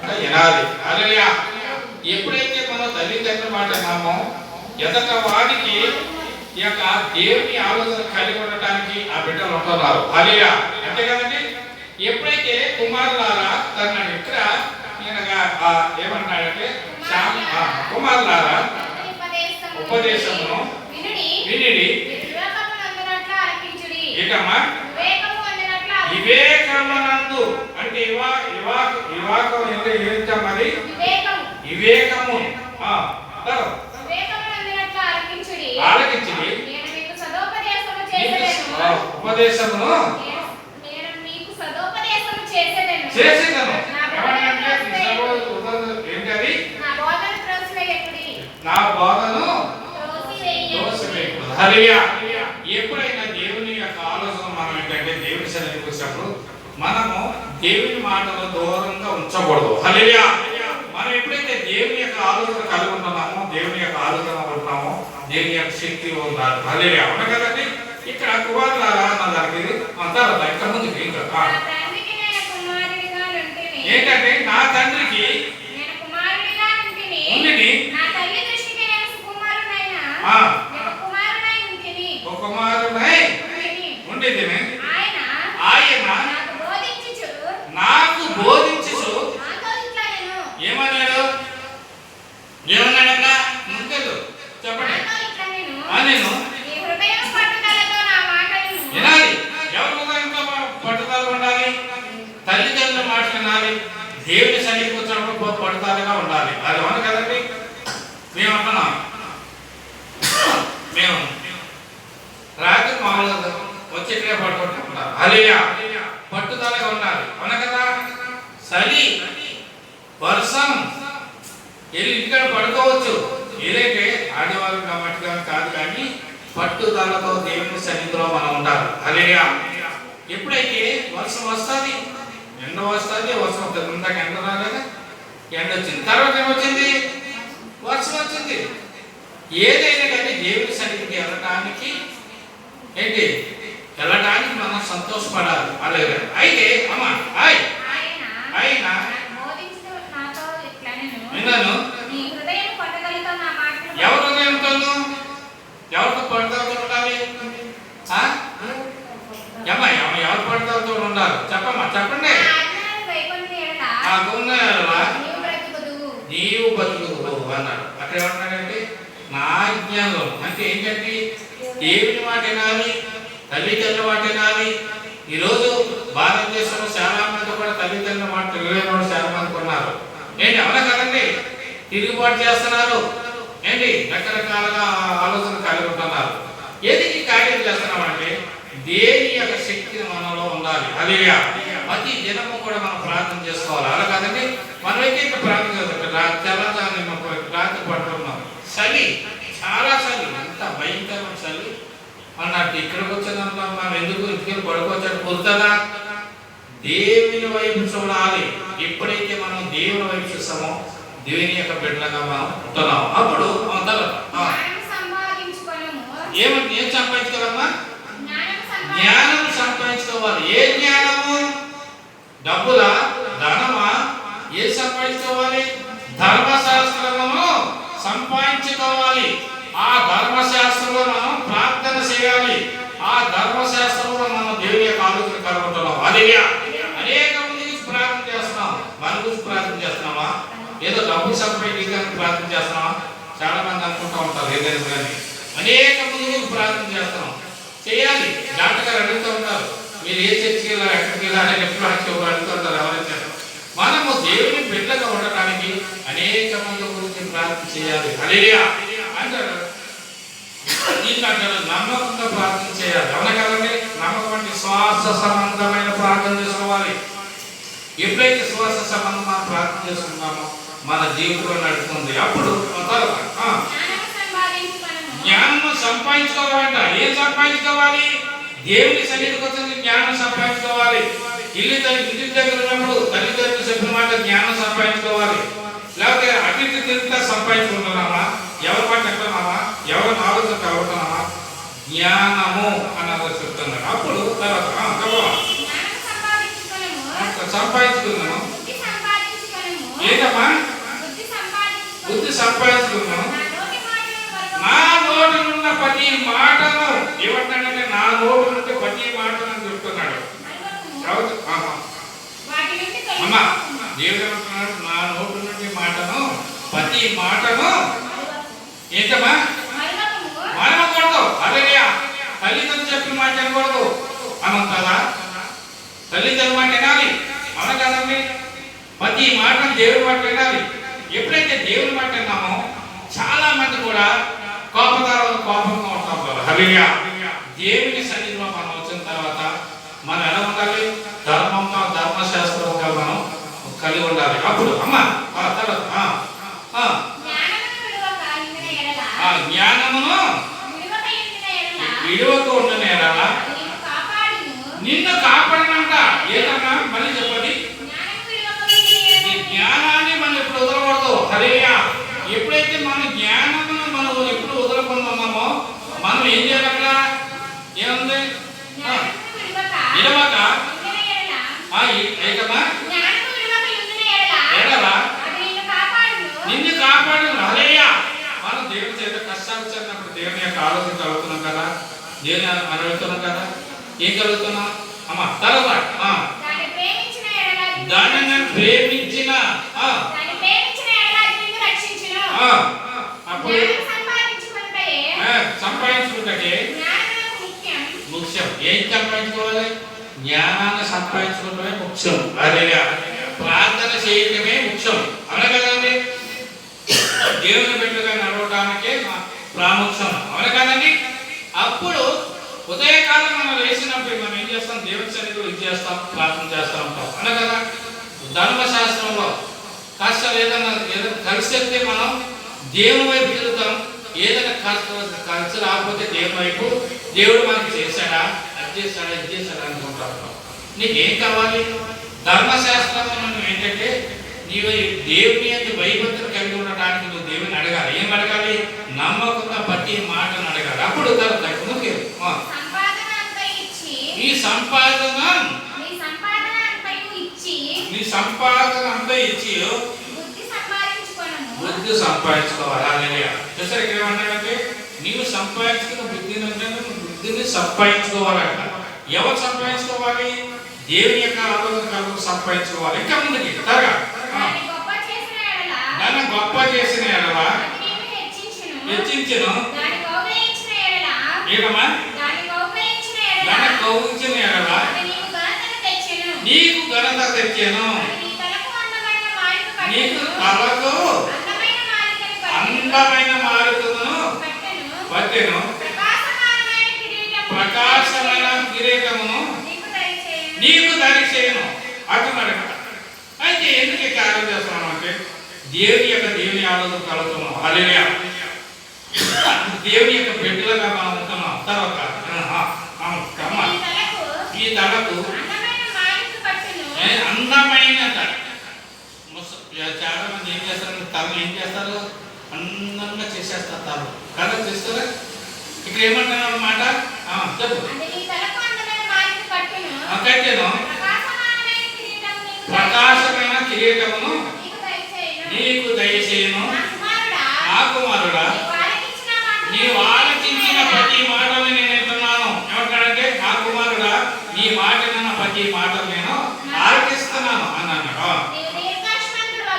వినాలి. హల్లెలూయా. ఎప్పుడైతే మనం తల్లిదండ్రుల మాట విన్నామో ఎదట వారికి ఈ యొక్క దేవుని ఆలోచన కలిగి ఉండటానికి ఆ బిడ్డలు ఉంటున్నారు. హల్లెలూయా. అంతే కదండి. ఎప్పుడైతే కుమారులారా తన ఇక్కడ ఏమంటాడంటే కుమారులారా ఉపదేశమును వినిడి ఏకమ్మా వివేకమునందు అంటే వివాకం ఏంటమ్మది వివేకము ఆలకించుడి ఉపదేశమును చేసేదను ఏంటది నా బోధను హల్లెలూయా. ఎప్పుడైనా దేవుని యొక్క ఆలోచన మనం ఏంటంటే దేవుని సన్నిధికి వచ్చినప్పుడు మనము దేవుని మాటలు దూరంగా ఉంచకూడదు. హల్లెలూయా. మనం ఎప్పుడైతే దేవుని యొక్క ఆలోచన కలిగి ఉంటున్నామో దేవుని యొక్క ఆలోచన ఉంటున్నామో దేవుని యొక్క శక్తి ఉండాలి. హల్లెలూయా. అవును కదండి. ఇక్కడ కుమారులారా అన్న దానికి అంతా ఇంకా ముందుకి ఇంకా ఏంటంటే నా తండ్రికి కుమారునై ఉండేది ఆయన నాకు బోధించు ఏమన్నాడు ఏమన్నాడన్నా ముందు చెప్పండి. నేను వినాలి. ఎవరి హృదయంతో పట్టుదల ఉండాలి? తల్లిదండ్రుల మాట వినాలి. దేవుని సన్నిధికి వచ్చినప్పుడు పట్టుదలగా ఉండాలి. అది అవును కదండి. మేము అంటున్నాం మేము రాత్రి మామూలుగా వచ్చి ఇక్కడే పడుకుంటున్నారు. హల్లెలూయా. పట్టుదలగా ఉండాలి. అవును కదా. చలి వర్షం వెళ్ళి ఇంటికాడ పడుకోవచ్చు. ఏదైతే ఆడవాళ్ళు మట్టుగా కాదు కానీ పట్టుదలతో దేవుని సన్నిధిలో మనం ఉండాలి. హల్లెలూయా. ఎప్పుడైతే వర్షం వస్తుంది ఎండ వస్తుంది వర్షం వస్తుంది. ఇందాక ఎండ రాలేదా? ఎండ వచ్చింది. తర్వాత ఏమొచ్చింది? వర్షం వచ్చింది. ఏదైనా కానీ దేవుని సన్నిధికి వెళ్ళటానికి ఏంటి వెళ్ళటానికి మనం సంతోషపడాలి. అలాగే అయితే అమ్మ ఆయన విన్నాను. ఎవరి హృదయంతో ఎవరితో పట్టుదలతో ఉండాలి? ఎవరు పట్టుదలతో ఉండాలి? చెప్పమ్మా చెప్పండి. నీవు బతుకుదు అన్నాడు. అక్కడ ఏమంటున్నాడంటే నా జ్ఞానం అంటే ఏంటంటే దేవుని మాట వినాలి, తల్లిదండ్రుల మాట వినాలి. ఈరోజు భారతదేశంలో చాలా మంది కూడా తల్లిదండ్రుల మాట తెలియని చాలా మంది ఉన్నారు. ఏంటి అవునా కదండి. తిరుగుబాటు చేస్తున్నారు. ఏంటి రకరకాలుగా ఆలోచన కలిగి ఉంటున్నారు. ఏది కార్యం చేస్తున్నామంటే దేని యొక్క శక్తి మనలో ఉండాలి. హల్లెలూయా. ప్రతి దినము కూడా మనం ప్రార్థన చేసుకోవాలి. అలా కాదండి. మనమైతే ఇంకా ప్రార్థన చేస్తాం. తెల్లదాన్ని రాత్రి పడుతున్నాం. చలి చాలా చలి, ఎంత భయంకరమైన చలి అన్నట్టు. ఇక్కడికి వచ్చిందంతా మనం ఎందుకు ఇంటికి పడుకోవచ్చని కుదురుతుందా? దేవుని వైపు చూడాలి. ఎప్పుడైతే మనం దేవుని వైపు చూస్తామో దేవుని యొక్క బిడ్డలుగా మనం ఉంటున్నాం. అప్పుడు ఏమంటే ఏం సంపాదించుకోవాలమ్మా? జ్ఞానం సంపాదించుకోవాలి. ఏ జ్ఞానము? డబ్బులా ధనమా? ఏ సంపాదించుకోవాలి? ధర్మశాస్త్రమును సంపాదించుకోవాలి. ఆ ధర్మశాస్త్రంలో మనం ప్రార్థన చేయాలి. ఆ ధర్మశాస్త్రంలో మనం దేవుని యొక్క ఆలోచన కలుగుతున్నాం. హల్లెలూయా. అనేక మంది ప్రార్థన చేస్తున్నాం. మన గురించి ప్రార్థన చేస్తున్నామా? ఏదో డబ్బు సంపాదించడానికి ప్రార్థన చేస్తున్నామా? చాలా మంది అనుకుంటూ ఉంటారు ఏదైనా కానీ. అనేక మంది ప్రార్థన చేస్తున్నాం. చేయాలి. డాక్టర్ గారు అడుగుతూ ఉంటారు మీరు ఏ చర్చికి వెళ్ళారు ఎక్కడికి వెళ్ళారని ఎప్పుడు అడుగుతూ ఉంటారు. ఎవరైతే మనము దేవుని బిడ్డగా ఉండటానికి అనేక మంది గురించి ప్రార్థన చేయాలి. హల్లెలూయా అంటారు. దీంట్లో నమ్మకంగా ప్రార్థన చేయాలి. అవునా కదండి. నమ్మకం అంటే శ్వాస సంబంధమైన ప్రార్థన చేసుకోవాలి. ఎప్పుడైతే శ్వాస సంబంధమైన ప్రార్థన చేసుకుంటామో మన జీవితంలో నడుస్తుంది. అప్పుడు జ్ఞానం సంపాదించుకోవాలంట. ఏం సంపాదించుకోవాలి? దేవుని సన్నిధికి వచ్చింది జ్ఞానం సంపాదించుకోవాలి. ఇంటి దగ్గర ఉన్నప్పుడు తల్లిదండ్రులు చెప్పిన మాట జ్ఞానం సంపాదించుకోవాలి. లేకపోతే అటు ఇటు తిరుగుతా సంపాదించుకుంటున్నామా? ఎవరి మాట ఎక్కడున్నామా? ఎవరి ఆలోచన కలుగుతున్నామా? జ్ఞానము అన్నది చెప్తున్నారు. అప్పుడు తర్వాత సంపాదించుకున్నాము సంపాదించుకున్నాను. నా నోటి ఉన్న ప్రతి మాటను ఏమంటాడంటే నా నోటి నుండి ప్రతి మాటను అని చెప్తున్నాడు. అమ్మా దేవుడు ఏమంటున్నాడు? నా నోటి నుండి మాటను ప్రతి మాటను ఏంటమ్మా మనమకూడదు. అదే తల్లిదండ్రులు చెప్పిన మాట అనకూడదు అనం కదా. తల్లిదండ్రుల మాట వినాలి, అవును కదండి. ప్రతి మాటను దేవుడి మాట వినాలి. ఎప్పుడైతే దేవుడి మాట విన్నామో చాలా మంది కూడా కోపంగా ఉంటాం కదా. హల్లెలూయా. దేవుని సన్నిధిలో మనం వచ్చిన తర్వాత మనం ఎలా ఉండాలి? ధర్మంగా ధర్మశాస్త్రంగా మనం కలిగి ఉండాలి. అప్పుడు అమ్మా తర్వాత జ్ఞానమును విడువక ఉండని ఎడల నిన్ను కాపాడనంట. ఏదన్నా మళ్ళీ చెప్పండి. జ్ఞానాన్ని మనం ఎప్పుడు వదలకూడదు. హల్లెలూయా. ఎప్పుడైతే మన జ్ఞానమును మనం ఎప్పుడు వదలకున్నామో మనం ఏం చేయాలి? అక్కడ ఏముంది? విడవక ఎడలా నిన్ను కాపాడు. హల్లెలూయా. మనం దేవుని చేత కష్టాలు వచ్చినప్పుడు దేవుని యొక్క ఆలోచన కలుగుతున్నాం కదా, దేవుని అనుభవిస్తున్నాం కదా. ఏం కలుగుతున్నాం అమ్మా? తర్వాత దానిని ప్రేమించిన అప్పుడు సంపాదించుకుంటే ముఖ్యం. ఏం సంపాదించుకోవాలి? జ్ఞానాన్ని సంపాదించుకోవడమే ముఖ్యం. అదే ప్రార్థన చేయటమే ముఖ్యం. అవునా కదండి. దేవుని బిడ్డగా నడవడానికే ప్రాముఖ్యం. అవునా కదండి. అప్పుడు ఉదయకాలం మనం వేసినప్పుడు మనం ఏం చేస్తాం? దేవుని సన్నిధిలో ఇది చేస్తాం, ప్రార్థన చేస్తూ ఉంటాం. అవునా కదా. ధర్మశాస్త్రంలో కాస్త ఏదైనా కలిసి వెళ్తే మనం దేవుని వైపు తిరుగుతాం. ఏదైనా కలిసి రాకపోతే దేవుని వైపు దేవుడు మనకి చేశాడా, అది చేశాడా, ఇది చేశాడా అనుకుంటాం. నీకేం కావాలి? ధర్మశాస్త్రంలో మనం ఏంటంటే నీవు దేవుని యొక్క భయభక్తులు కలిగి ఉండటానికి నువ్వు దేవుని అడగాలి. ఏం అడగాలి? నమ్మకంగా ప్రతి మాటను అడగాలి. అప్పుడు ఈ సంపాదన అంతా ఇచ్చి బుద్ధి సంపాదించుకోవాలి. చూసారు ఇక్కడ ఏమన్నాడంటే నీవు సంపాదించుకున్న బుద్ధిని సంపాదించుకోవాలంట. ఎవరు సంపాదించుకోవాలి? దేవుని యొక్క ఆలోచన సంపాదించుకోవాలి. ఇంకా ముందుకి త్వరగా దాన్ని గొప్ప చేసిన ఎడల హెచ్చించను. ఏమమ్మా? దాన్ని కౌగించిన ఎడల నీకు ఘనత తెచ్చాను. నీకు తలకు అందమైన మారుతును పట్టెను, ప్రకాశమైన కిరీటమును నీకు దరిచేయను అంటున్నాడు. అయితే ఎందుకు కార్యం చేస్తున్నాం అంటే దేవుని ఆలోచన కలుగుతున్నాం. హల్లెలూయా. దేవుని యొక్క బిడ్డలుగా మనం ఉంటున్నాం. తర్వాత ఈ తలకు అందమైన చాలా మంది ఏం చేస్తారు? తలను ఏం చేస్తారు? అందంగా చేసేస్తారు. తల కదా చేస్తారా? ఇక్కడ ఏమంటున్నావు అన్నమాట? చెప్పు. కట్టెను ప్రకాశమైన కిరీటమును నీకు దయచేయను. నా కుమారుడా నీవు ఆలకించిన ప్రతి మాటని నేను వింటున్నాను. ఏమంటాడంటే నా కుమారుడా నీ మాట ప్రతి మాట నేను ఆలకిస్తున్నాను అన్నాడు.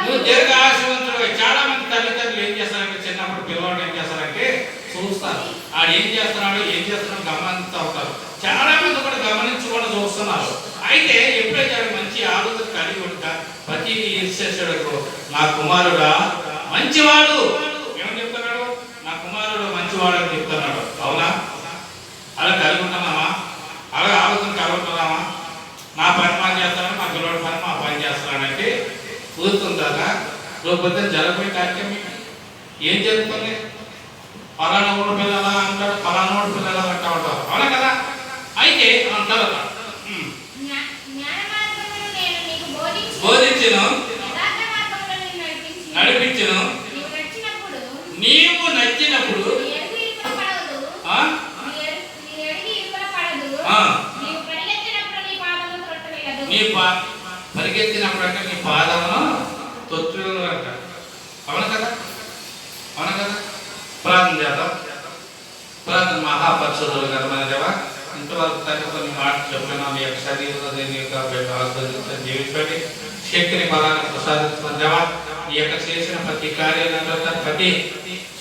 నువ్వు దీర్ఘాయుష్మంతుడు. చాలా మంది తల్లిదండ్రులు ఏం చేస్తారంటే చిన్నప్పుడు పిల్లవాడు ఏం చేస్తారంటే చూస్తారు. ఆడు ఏం చేస్తున్నాడు, ఏం చేస్తున్నాడు గమనిస్తూ ఉంటారు. చాలా మంది కూడా గమనించకుండా చూస్తున్నారు. అయితే ఎప్పుడైతే మంచి ఆలోచన కలిగి ఉంటా ప్రతి చేసాడు నా కుమారుడా మంచివాడు. ఏమని చెప్తున్నాడు? నా కుమారుడు మంచివాడు అని చెప్తున్నాడు. అవునా? అలా కలిగి ఉంటున్నామా? అలా ఆలోచన కలిగి ఉంటున్నామా? నా పని మా చేస్తాను, మా పిల్లవాడి పని మా పని చేస్తానంటే కూర్చుంటారా? లేకపోతే జరగబోయే కార్యక్రమం ఏం జరుగుతుంది? పలానా ఊరు పిల్లలా అంటాడు, పలానా ఊరు పిల్లలా అంటా ఉంటారు. అవునా కదా. అయితే అంటారు బోధించను, నడిపించను. నీవు నచ్చినప్పుడు పరిగెత్తినప్పుడు అంటే నీ పాదమును తొత్తులు అంట. అవును కదా. చెప్పిన మీ యొక్క శరీరంలో దీని యొక్క బిడ్డ ఆస్వాదించండి, జీవించండి, శక్తిని బలాన్ని ప్రసాదించమని దేవా. ఈ యొక్క చేసిన ప్రతి కార్యాలను ప్రతి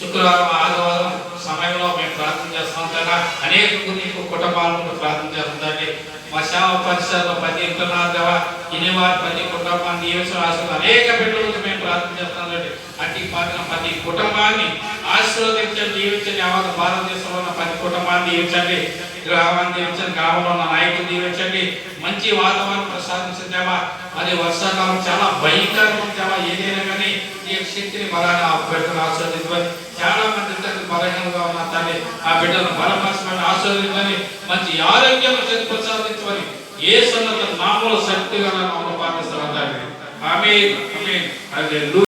శుక్రవారం ఆదివారం సమయంలో మేము ప్రార్థన చేస్తాం కదా, అనేక నీకు కుటుంబాలను ప్రార్థన చేస్తుందండి. మా సేవ పరిసరాల్లో ప్రతి ఇంటున్నాదేవా ఇన్ని వారి ప్రతి కుటుంబాన్ని దీవించడం ఆశీర్వాదం అనేక బిడ్డలకు మేము ప్రార్థన చేస్తామండి. అట్టి ప్రతి కుటుంబాన్ని ఆశీర్వదించండి, దీవించండి. యావత్ భారతదేశంలో ఉన్న ప్రతి కుటుంబాన్ని దీవించండి, గ్రామాన్ని దీవించండి, గ్రామంలో ఉన్న నాయకులు దీవించండి, మంచి వాతావరణం ప్రసాదించదేవా. అది వర్షాకాలం చాలా భయంకరంగా దేవా, ఏదైనా కానీ ఈ శక్తిని బలాన్ని ఆ బిడ్డను ఆస్వాదించమని. చాలా మంది బలహీనంగా ఉన్న తల్లి ఆ బిడ్డను బలపరచమని, ఆస్వాదించమని, మంచి ఆరోగ్యం ప్రసాదించమని యేసు నామములో శక్తిగా నామములో ప్రార్థిస్తున్నాను. ఆమేన్ ఆమేన్. హల్లెలూయా.